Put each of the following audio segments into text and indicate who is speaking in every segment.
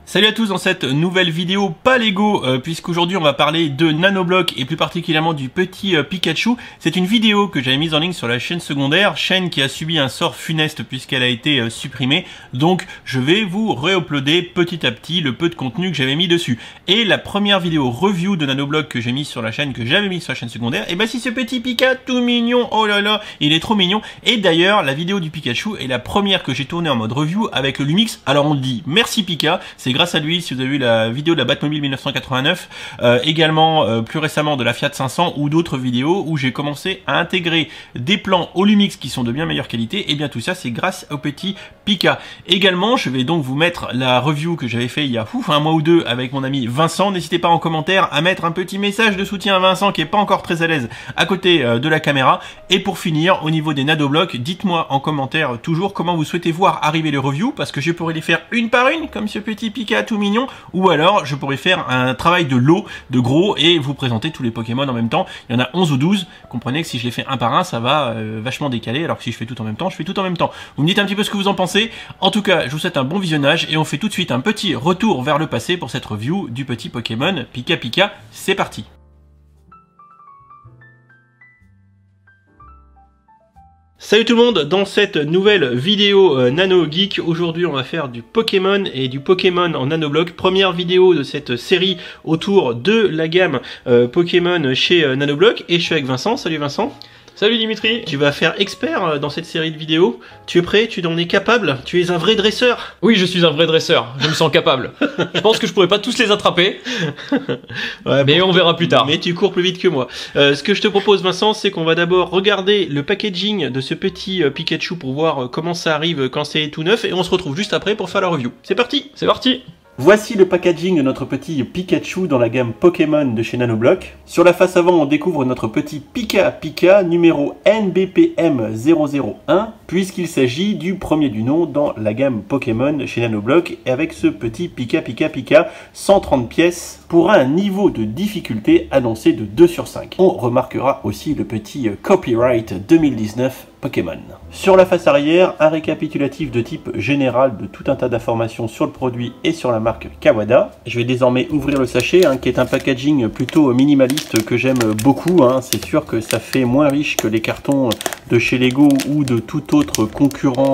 Speaker 1: Salut à tous dans cette nouvelle vidéo pas Lego, puisqu'aujourd'hui on va parler de Nanoblock et plus particulièrement du petit Pikachu. C'est une vidéo que j'avais mise en ligne sur la chaîne secondaire, chaîne qui a subi un sort funeste puisqu'elle a été supprimée. Donc je vais vous réuploader petit à petit le peu de contenu que j'avais mis dessus. Et la première vidéo review de Nanoblock que j'ai mis sur la chaîne, que j'avais mis sur la chaîne secondaire, et ben c'est ce petit Pika tout mignon, oh là là, il est trop mignon. Et d'ailleurs la vidéo du Pikachu est la première que j'ai tournée en mode review avec le Lumix. Alors on dit merci Pika, c'est grâce à lui si vous avez vu la vidéo de la Batmobile 1989, également plus récemment de la Fiat 500 ou d'autres vidéos où j'ai commencé à intégrer des plans au Lumix qui sont de bien meilleure qualité, et bien tout ça c'est grâce au petit Pika. Également je vais donc vous mettre la review que j'avais fait il y a un mois ou deux avec mon ami Vincent. N'hésitez pas en commentaire à mettre un petit message de soutien à Vincent qui est pas encore très à l'aise à côté de la caméra. Et pour finir, au niveau des Nanoblock, dites-moi en commentaire toujours comment vous souhaitez voir arriver les reviews, parce que je pourrais les faire une par une comme ce petit Pika tout mignon, ou alors je pourrais faire un travail de lot, de gros, et vous présenter tous les Pokémon en même temps. Il y en a 11 ou 12, comprenez que si je les fais un par un, ça va vachement décaler, alors que si je fais tout en même temps, je fais tout en même temps. Vous me dites un petit peu ce que vous en pensez. En tout cas, je vous souhaite un bon visionnage, et on fait tout de suite un petit retour vers le passé pour cette review du petit Pokémon Pika Pika. C'est parti. Salut tout le monde, dans cette nouvelle vidéo Nano Geek, aujourd'hui on va faire du Pokémon et du Pokémon en Nanoblock. Première vidéo de cette série autour de la gamme Pokémon chez Nanoblock, et je suis avec Vincent. Salut Vincent. Salut Dimitri. Tu vas faire expert dans cette série de vidéos. Tu es prêt? Tu en es capable? Tu es un vrai dresseur?
Speaker 2: Oui, je suis un vrai dresseur. Je me sens capable. Je pense que je pourrais pas tous les attraper. Ouais, mais on verra plus tard.
Speaker 1: Mais tu cours plus vite que moi. Ce que je te propose Vincent, c'est qu'on va d'abord regarder le packaging de ce petit Pikachu pour voir comment ça arrive quand c'est tout neuf, et on se retrouve juste après pour faire la review. C'est parti.
Speaker 2: C'est parti.
Speaker 1: Voici le packaging de notre petit Pikachu dans la gamme Pokémon de chez Nanoblock. Sur la face avant, on découvre notre petit Pika Pika numéro NBPM001, puisqu'il s'agit du premier du nom dans la gamme Pokémon chez Nanoblock, et avec ce petit Pika Pika Pika, 130 pièces pour un niveau de difficulté annoncé de 2 sur 5. On remarquera aussi le petit Copyright 2019 Pokémon. Sur la face arrière, un récapitulatif de type général de tout un tas d'informations sur le produit et sur la marque Kawada. Je vais désormais ouvrir le sachet, qui est un packaging plutôt minimaliste que j'aime beaucoup. C'est sûr que ça fait moins riche que les cartons de chez Lego ou de tout autre concurrent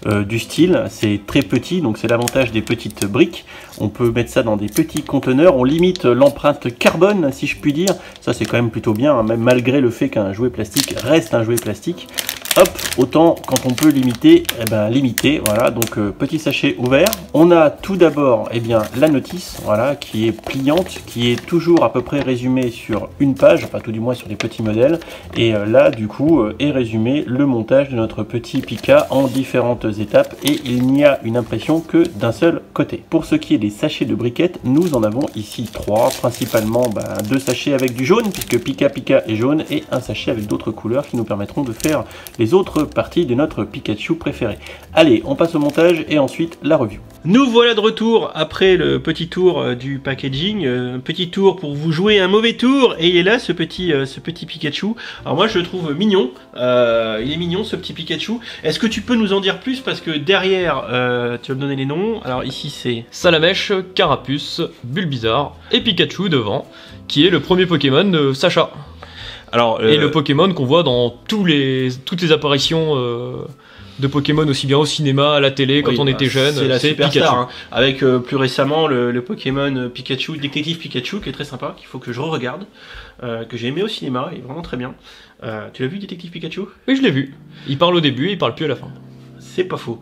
Speaker 1: du style. C'est très petit, donc c'est l'avantage des petites briques. On peut mettre ça dans des petits conteneurs, on limite l'empreinte carbone si je puis dire. Ça c'est quand même plutôt bien, même malgré le fait qu'un jouet plastique reste un jouet plastique. Hop, autant quand on peut limiter, limiter, voilà, donc petit sachet ouvert. On a tout d'abord la notice, voilà, qui est pliante, qui est toujours à peu près résumée sur une page, enfin tout du moins sur les petits modèles, et là du coup est résumé le montage de notre petit Pika en différentes étapes, et il n'y a une impression que d'un seul côté. Pour ce qui est des sachets de briquettes, nous en avons ici 3, principalement 2 sachets avec du jaune, puisque Pika Pika est jaune, et un sachet avec d'autres couleurs qui nous permettront de faire les autres parties de notre Pikachu préféré. Allez, on passe au montage et ensuite la review. Nous voilà de retour après le petit tour du packaging, petit tour pour vous jouer un mauvais tour, et il est là ce petit Pikachu. Alors moi je le trouve mignon, il est mignon ce petit Pikachu. Est-ce que tu peux nous en dire plus, parce que derrière tu vas me donner les noms. Alors ici c'est
Speaker 2: Salamèche, Carapuce, Bulbizarre et Pikachu devant, qui est le premier Pokémon de Sacha. Alors, et le Pokémon qu'on voit dans toutes les apparitions de Pokémon, aussi bien au cinéma, à la télé, quand on était jeune.
Speaker 1: C'est la
Speaker 2: Pikachu.
Speaker 1: Superstar, avec plus récemment le Pokémon Pikachu, Détective Pikachu, qui est très sympa, qu'il faut que je re-regarde, que j'ai aimé au cinéma, il est vraiment très bien. Tu l'as vu, Détective Pikachu?
Speaker 2: Oui, je l'ai vu. Il parle au début et il parle plus à la fin.
Speaker 1: C'est pas faux.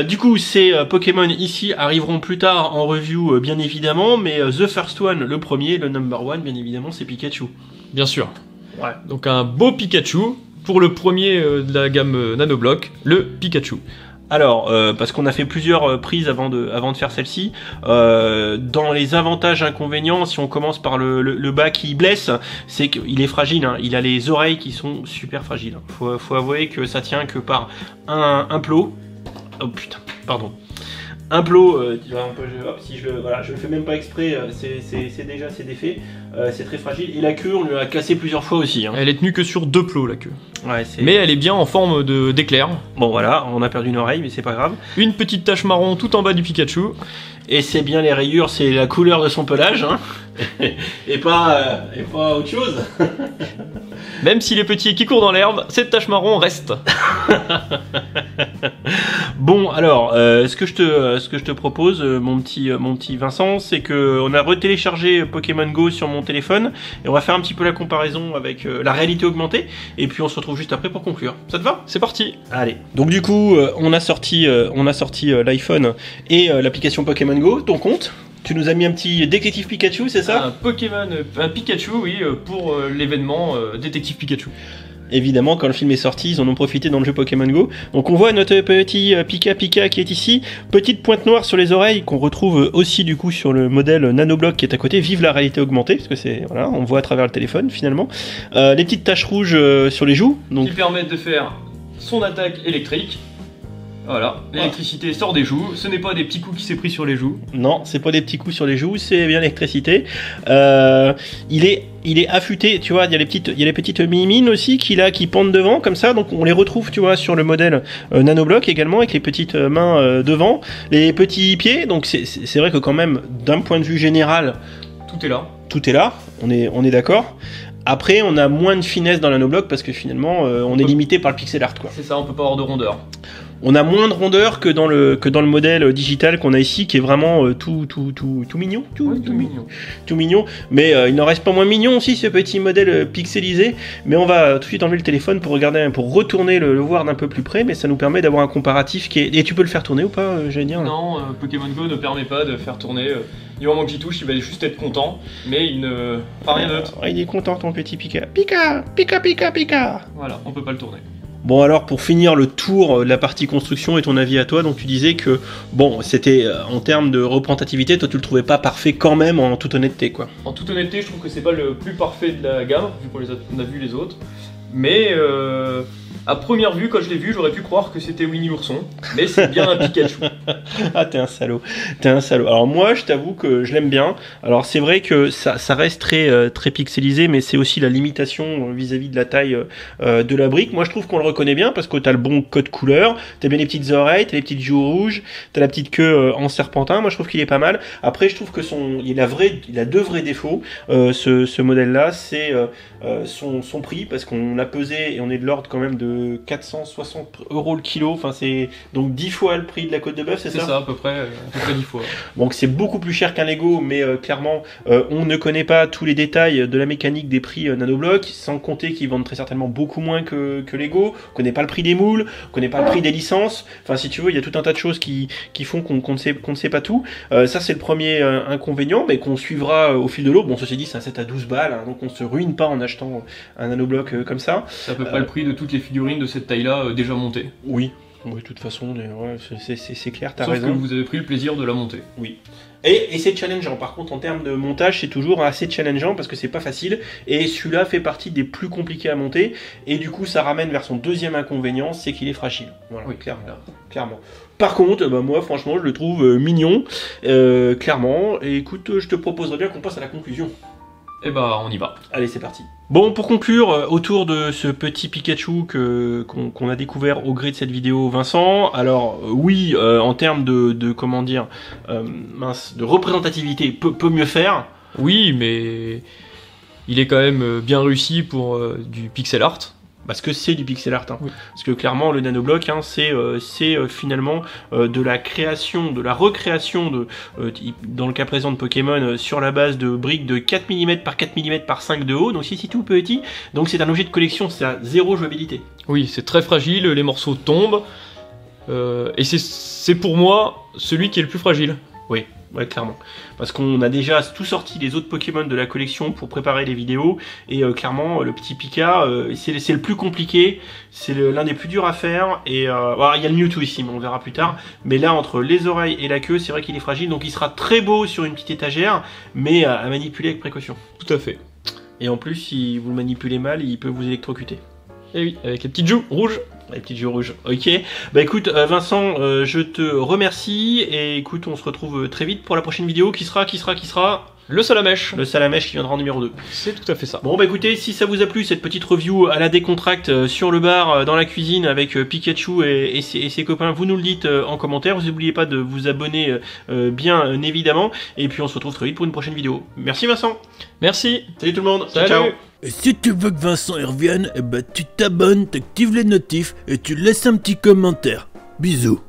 Speaker 1: Du coup, ces Pokémon ici arriveront plus tard en review, bien évidemment, mais The First One, le premier, le number one, bien évidemment, c'est Pikachu.
Speaker 2: Bien sûr.
Speaker 1: Ouais.
Speaker 2: Donc un beau Pikachu pour le premier de la gamme Nanoblock, le Pikachu.
Speaker 1: Alors, parce qu'on a fait plusieurs prises avant de faire celle-ci, dans les avantages inconvénients, si on commence par le bas qui blesse, c'est qu'il est fragile, il a les oreilles qui sont super fragiles. Faut avouer que ça tient que par un plot. Oh putain, pardon. un plot, tu vois, un peu, hop, si je le fais même pas exprès, c'est défait, c'est très fragile. Et la queue, on lui a cassé plusieurs fois aussi. Hein.
Speaker 2: Elle est tenue que sur 2 plots, la queue.
Speaker 1: Ouais,
Speaker 2: mais elle est bien en forme d'éclair.
Speaker 1: Bon voilà, on a perdu une oreille, mais c'est pas grave.
Speaker 2: Une petite tache marron tout en bas du Pikachu.
Speaker 1: Et c'est bien les rayures, c'est la couleur de son pelage, hein. et pas autre chose.
Speaker 2: Même s'il est petit et qu'il court dans l'herbe, cette tache marron reste.
Speaker 1: Bon, alors, ce que je te propose, mon petit Vincent, c'est que on a retéléchargé Pokémon Go sur mon téléphone et on va faire un petit peu la comparaison avec la réalité augmentée. Et puis on se retrouve juste après pour conclure. Ça te va?
Speaker 2: C'est parti.
Speaker 1: Allez. Donc du coup, on a sorti l'iPhone et l'application Pokémon Go, ton compte. Tu nous as mis un petit détective Pikachu, c'est ça?
Speaker 2: Un Pikachu, oui, pour l'événement détective Pikachu.
Speaker 1: Évidemment, quand le film est sorti, ils en ont profité dans le jeu Pokémon Go. Donc on voit notre petit Pika Pika qui est ici, petite pointe noire sur les oreilles qu'on retrouve aussi du coup sur le modèle Nanoblock qui est à côté. Vive la réalité augmentée, parce que c'est voilà, on voit à travers le téléphone finalement. Les petites taches rouges sur les joues, donc
Speaker 2: qui permettent de faire son attaque électrique. Voilà, l'électricité sort des joues, ce n'est pas des petits coups qui s'est pris sur les joues.
Speaker 1: Non, c'est pas des petits coups sur les joues, c'est bien l'électricité. Il est affûté, tu vois, il y a les petites mimines aussi qui pendent devant, comme ça, donc on les retrouve, tu vois, sur le modèle Nanoblock également, avec les petites mains devant, les petits pieds, donc c'est vrai que quand même, d'un point de vue général...
Speaker 2: Tout est là.
Speaker 1: Tout est là, on est d'accord. Après, on a moins de finesse dans l'Anoblock parce que finalement, on est limité par le pixel art, quoi.
Speaker 2: C'est ça, on peut pas avoir de rondeur.
Speaker 1: On a moins de rondeur que dans le modèle digital qu'on a ici, qui est vraiment tout mignon, tout mignon. Mais il n'en reste pas moins mignon aussi ce petit modèle pixelisé. Mais on va tout de suite enlever le téléphone pour retourner le voir d'un peu plus près. Mais ça nous permet d'avoir un comparatif qui est. Et tu peux le faire tourner ou pas, j'allais dire?
Speaker 2: Non, Pokémon Go ne permet pas de faire tourner. Du moment que j'y touche, il va juste être content, mais il ne fera rien d'autre.
Speaker 1: Il est content ton petit Pika. Pika, Pika, Pika, Pika.
Speaker 2: Voilà, on peut pas le tourner.
Speaker 1: Bon alors pour finir le tour de la partie construction et ton avis à toi, donc tu disais que bon c'était en termes de représentativité, toi tu le trouvais pas parfait quand même en toute honnêteté quoi.
Speaker 2: En toute honnêteté je trouve que c'est pas le plus parfait de la gamme, vu qu'on a vu les autres, mais à première vue quand je l'ai vu j'aurais pu croire que c'était Winnie l'ourson, mais c'est bien un Pikachu.
Speaker 1: Ah t'es un salaud, Alors moi je t'avoue que je l'aime bien, alors c'est vrai que ça reste très pixelisé, mais c'est aussi la limitation vis-à-vis de la taille de la brique. Moi je trouve qu'on le reconnaît bien parce que t'as le bon code couleur, t'as bien les petites oreilles, t'as les petites joues rouges, t'as la petite queue en serpentin, moi je trouve qu'il est pas mal. Après je trouve que il a deux vrais défauts, ce modèle là, c'est son prix, parce qu'on l'a pesé et on est de l'ordre quand même de 460 € le kilo, enfin c'est donc 10 fois le prix de la côte de bœuf, c'est ça?
Speaker 2: C'est ça, à peu près 10 fois.
Speaker 1: Donc c'est beaucoup plus cher qu'un Lego, mais clairement on ne connaît pas tous les détails de la mécanique des prix Nanoblock, sans compter qu'ils vendent très certainement beaucoup moins que Lego, on connaît pas le prix des moules, on connaît pas le prix des licences, enfin si tu veux il y a tout un tas de choses qui font qu'on ne sait pas tout. Ça c'est le premier inconvénient, mais qu'on suivra au fil de l'eau. Bon ceci dit c'est un set à 12 balles, hein, donc on se ruine pas en achetant un Nanoblock comme ça.
Speaker 2: C'est à peu près le prix de toutes les figurines de cette taille-là déjà montées.
Speaker 1: Oui, de toute façon, c'est clair, t'as raison.
Speaker 2: Sauf que vous avez pris le plaisir de la monter.
Speaker 1: Oui. Et c'est challengeant. Par contre, en termes de montage, c'est toujours assez challengeant parce que c'est pas facile. Et celui-là fait partie des plus compliqués à monter. Et du coup, ça ramène vers son deuxième inconvénient, c'est qu'il est fragile. Voilà,
Speaker 2: oui,
Speaker 1: clairement. Par contre, moi, franchement, je le trouve mignon, clairement. Et écoute, je te proposerais bien qu'on passe à la conclusion.
Speaker 2: Et bah, on y va.
Speaker 1: Allez, c'est parti. Bon, pour conclure, autour de ce petit Pikachu qu'on a découvert au gré de cette vidéo, Vincent, alors oui, en termes de comment dire, de représentativité, peut mieux faire.
Speaker 2: Oui, mais il est quand même bien réussi pour du pixel art.
Speaker 1: Parce que c'est du pixel art, hein.
Speaker 2: Oui.
Speaker 1: Parce que clairement le nanoblock, hein, c'est finalement de la création, de la recréation dans le cas présent de Pokémon, sur la base de briques de 4 mm par 4 mm par 5 de haut, donc c'est tout petit, donc c'est un objet de collection, c'est à zéro jouabilité.
Speaker 2: Oui, c'est très fragile, les morceaux tombent, et c'est pour moi celui qui est le plus fragile.
Speaker 1: Oui. Ouais, clairement. Parce qu'on a déjà tout sorti les autres Pokémon de la collection pour préparer les vidéos. Et clairement, le petit Pika, c'est le plus compliqué. C'est l'un des plus durs à faire. Et il y a le Mewtwo ici, mais on verra plus tard. Mais là, entre les oreilles et la queue, c'est vrai qu'il est fragile. Donc il sera très beau sur une petite étagère, mais à manipuler avec précaution.
Speaker 2: Tout à fait.
Speaker 1: Et en plus, si vous le manipulez mal, il peut vous électrocuter.
Speaker 2: Et oui, avec les petites joues rouges.
Speaker 1: Les petits yeux rouges. Ok. Bah écoute, Vincent, je te remercie. Et écoute, on se retrouve très vite pour la prochaine vidéo. Qui sera
Speaker 2: le Salamèche.
Speaker 1: Le Salamèche qui viendra en numéro 2.
Speaker 2: C'est tout à fait ça.
Speaker 1: Bon bah écoutez, si ça vous a plu cette petite review à la décontracte sur le bar, dans la cuisine avec Pikachu et ses copains, vous nous le dites en commentaire. Vous n'oubliez pas de vous abonner bien évidemment. Et puis on se retrouve très vite pour une prochaine vidéo. Merci Vincent.
Speaker 2: Merci.
Speaker 1: Salut tout le monde.
Speaker 2: Salut.
Speaker 1: Ciao.
Speaker 3: Et si tu veux que Vincent y revienne, tu t'abonnes, t'actives les notifs et tu laisses un petit commentaire. Bisous.